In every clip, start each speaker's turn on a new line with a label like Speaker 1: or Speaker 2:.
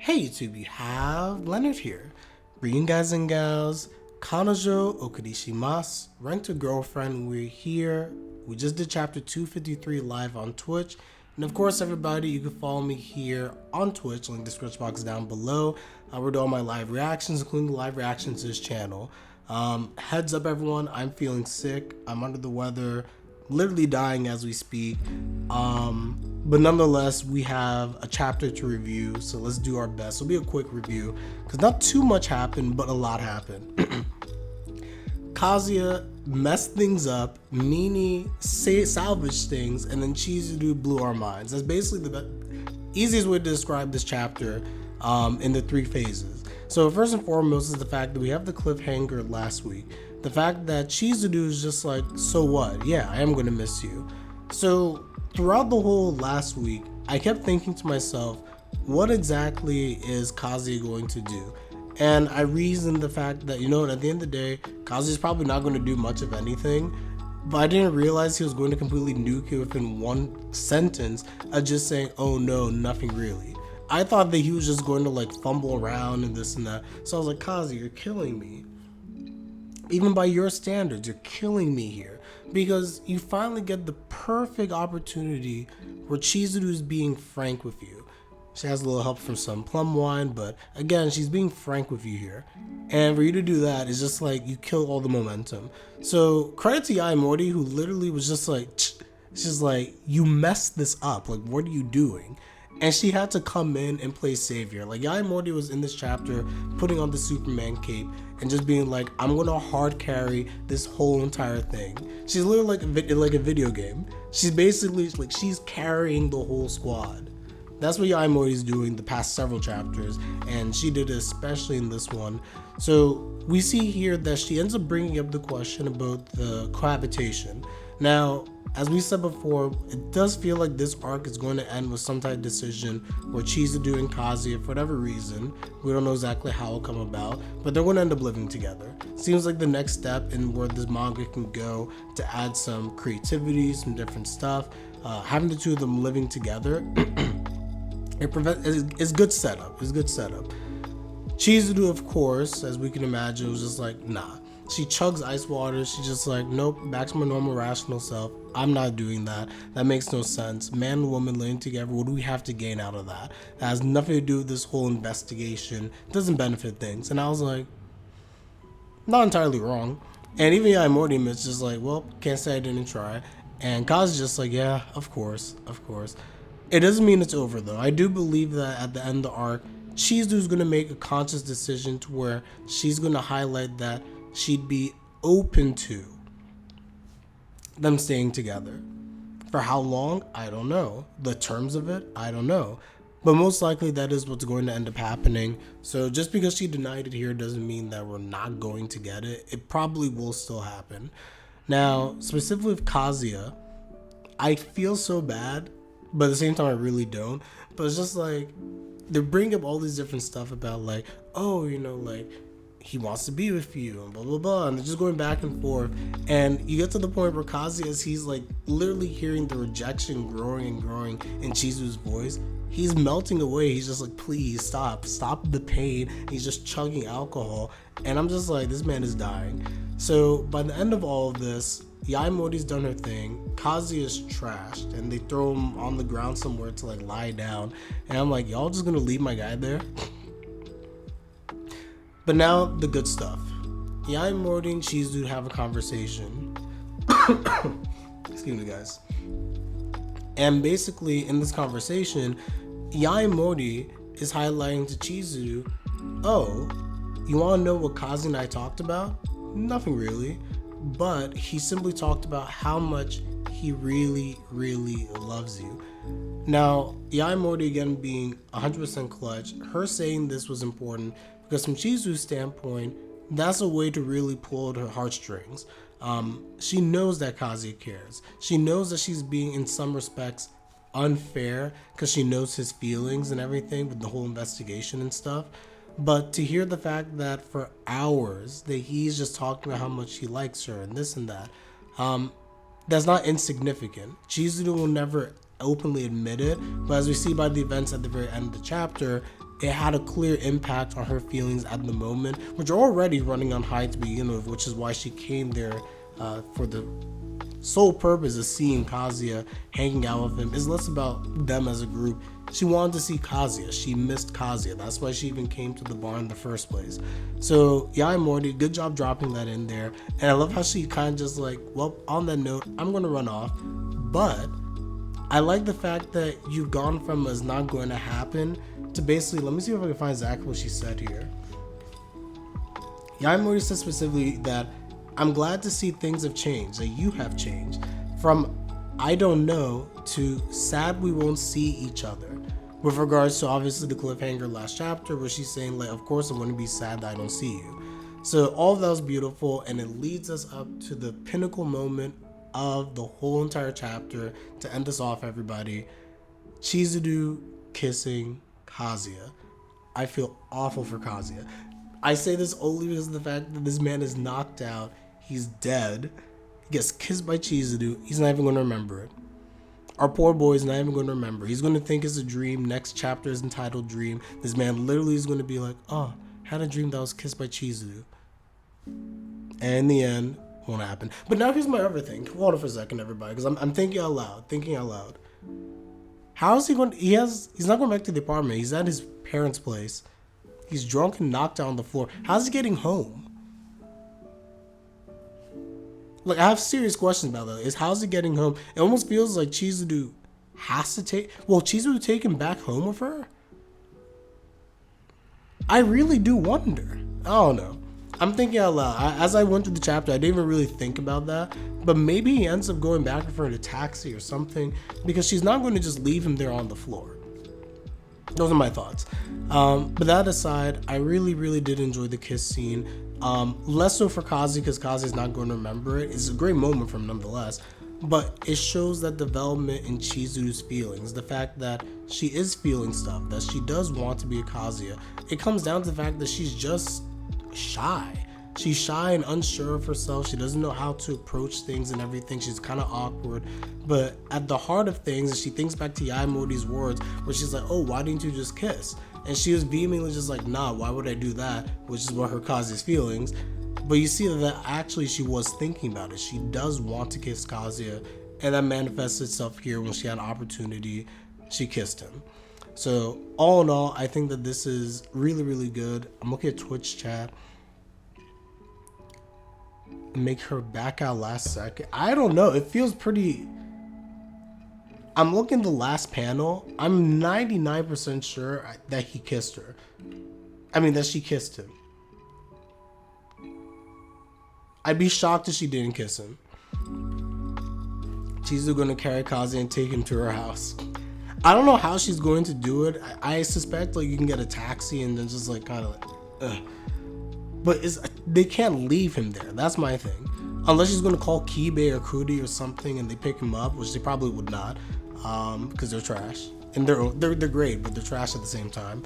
Speaker 1: Hey YouTube, you have Leonard here, bringing guys and gals, Kanojo Okurishimasu, Rent a Girlfriend. We're here. We just did chapter 253 live on Twitch. And of course, everybody, you can follow me here on Twitch, link description box down below. We're doing my live reactions, including the live reactions to this channel. Heads up everyone, I'm feeling sick. I'm under the weather, literally dying as we speak. But nonetheless, we have a chapter to review, so let's do our best. It'll be a quick review because not too much happened, but a lot happened. Kazuya messed things up, Nini salvaged things, and then Chizuru blew our minds. That's basically the easiest way to describe this chapter in the three phases. So first and foremost is the fact that we have the cliffhanger last week. The fact that Chizuru is just like, so what? Yeah, I am going to miss you. So throughout the whole last week, I kept thinking to myself, what exactly is Kazuya going to do? And I reasoned the fact that, at the end of the day, Kazuya's probably not going to do much of anything. But I didn't realize he was going to completely nuke it within one sentence of just saying, oh no, nothing really. I thought that he was just going to fumble around and this and that. So I was like, Kazuya, you're killing me. Even by your standards, you're killing me here. Because you finally get the perfect opportunity where Chizuru is being frank with you. She has a little help from some plum wine, but again, she's being frank with you here. And for you to do that is just like, you kill all the momentum. So credit to YAEMORI, who literally was just like, she's like, you messed this up. Like, what are you doing? And she had to come in and play savior. Like, YAEMORI was in this chapter putting on the Superman cape and just being like, I'm gonna hard carry this whole entire thing. She's literally like a video game. She's basically like, she's carrying the whole squad. That's what YAEMORI's doing the past several chapters, and she did it especially in this one. So we see here that she ends up bringing up the question about the cohabitation. Now, as we said before, it does feel like this arc is going to end with some type of decision where Chizuru and Kazuya, for whatever reason, we don't know exactly how it'll come about, but they're going to end up living together. Seems like the next step in where this manga can go to add some creativity, some different stuff. Having the two of them living together, it's good setup. It's good setup. Chizuru, of course, as we can imagine, was just like, nah. She chugs ice water. She's just like, nope, back to my normal rational self. I'm not doing that. That makes no sense. Man and woman living together, what do we have to gain out of that? That has nothing to do with this whole investigation. It doesn't benefit things. And I was like, not entirely wrong. And even YAEMORI is just like, well, can't say I didn't try. And Kaz just like, yeah, of course. It doesn't mean it's over though. I do believe that at the end of the arc, Chizuru's gonna make a conscious decision to where she's gonna highlight that she'd be open to them staying together. For how long? I don't know. The terms of it? I don't know. But most likely that is what's going to end up happening. So just because she denied it here doesn't mean that we're not going to get it. It probably will still happen. Now, specifically with Kazuya, I feel so bad, but at the same time I really don't. But it's just like, they bring up all these different stuff about like, oh, he wants to be with you and blah blah blah, and they're just going back and forth, and you get to the point where Kazuya, he's like literally hearing the rejection growing in Chizuru's voice. He's melting away. He's just like, please stop the pain. He's just chugging alcohol, and I'm just like, this man is dying. So by the end of all of this, YAEMORI's done her thing. Kazuya is trashed, and they throw him on the ground somewhere to lie down, and I'm like, y'all just gonna leave my guy there? But now the good stuff. YAEMORI and Chizuru have a conversation. Excuse me, guys. And basically, in this conversation, YAEMORI is highlighting to Chizuru, oh, you want to know what Kazuya and I talked about? Nothing really. But he simply talked about how much he really, really loves you. Now, YAEMORI again being 100% clutch, her saying this was important because from Chizuru's standpoint, that's a way to really pull at her heartstrings. She knows that Kazuya cares. She knows that she's being, in some respects, unfair because she knows his feelings and everything with the whole investigation and stuff. But to hear the fact that for hours that he's just talking about how much he likes her and this and that, that's not insignificant. Chizuru will never openly admit it, but as we see by the events at the very end of the chapter, it had a clear impact on her feelings at the moment, which are already running on high to begin with, which is why she came there for the sole purpose of seeing Kazuya, hanging out with him. Is less about them as a group. She wanted to see Kazuya. She missed Kazuya. That's why she even came to the bar in the first place. So YAEMORI, good job dropping that in there. And I love how she kind of just like, well, on that note, I'm going to run off. But I like the fact that you've gone from "it's not going to happen" to basically, let me see if I can find exactly what she said here. YAEMORI said specifically that, "I'm glad to see things have changed, that you have changed. From I don't know to sad we won't see each other." With regards to obviously the cliffhanger last chapter where she's saying like, of course I'm going to be sad that I don't see you. So all of that was beautiful, and it leads us up to the pinnacle moment of the whole entire chapter to end us off, everybody. Chizuru kissing Kazuya. I feel awful for Kazuya. I say this only because of the fact that this man is knocked out. He's dead. He gets kissed by Chizuru. He's not even going to remember it. Our poor boy is not even going to remember. He's going to think it's a dream. Next chapter is entitled Dream. This man literally is going to be like, oh, had a dream that I was kissed by Chizuru. And in the end, won't happen. But now here's my other thing. Hold on for a second, everybody, because I'm thinking out loud. How is he going to, he's not going back to the apartment. He's at his parents' place. He's drunk and knocked out on the floor. How's he getting home? Like, I have serious questions about that. How's he getting home? It almost feels like Chizuru has to take... Will Chizuru take him back home with her? I really do wonder. I don't know. I'm thinking out loud. As I went through the chapter, I didn't even really think about that. But maybe he ends up going back with her in a taxi or something, because she's not going to just leave him there on the floor. Those are my thoughts. But that aside, I really, really did enjoy the kiss scene. Less so for Kazi, because Kazi's not going to remember it. It's a great moment for him nonetheless. But it shows that development in Chizuru's feelings. The fact that she is feeling stuff, that she does want to be a Kazuya. It comes down to the fact that she's just shy. She's shy and unsure of herself. She doesn't know how to approach things and everything. She's kind of awkward. But at the heart of things, she thinks back to YAEMORI's words where she's like, oh, why didn't you just kiss? And she was vehemently just like, nah, why would I do that? Which is what her causes feelings. But you see that actually she was thinking about it. She does want to kiss Kazuya, and that manifests itself here when she had an opportunity. She kissed him. So all in all, I think that this is really, really good. I'm looking at Twitch chat. Make her back out last second. I don't know. It feels pretty... I'm looking at the last panel. I'm 99% sure that he kissed her. I mean, that she kissed him. I'd be shocked if she didn't kiss him. She's going to carry Kazuya and take him to her house. I don't know how she's going to do it. I suspect like you can get a taxi and then just like kind of like, ugh. But they can't leave him there. That's my thing. Unless she's going to call Kibe or Kudi or something and they pick him up, which they probably would not, because they're trash. And they're great, but they're trash at the same time.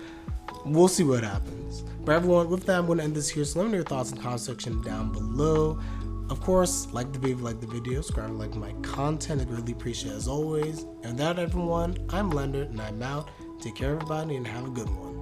Speaker 1: We'll see what happens. But everyone, with that, I'm going to end this here. So let me know your thoughts in the comment section down below. Of course, like the video, subscribe, like my content. I really appreciate it as always. And with that, everyone, I'm Leonard, and I'm out. Take care, everybody, and have a good one.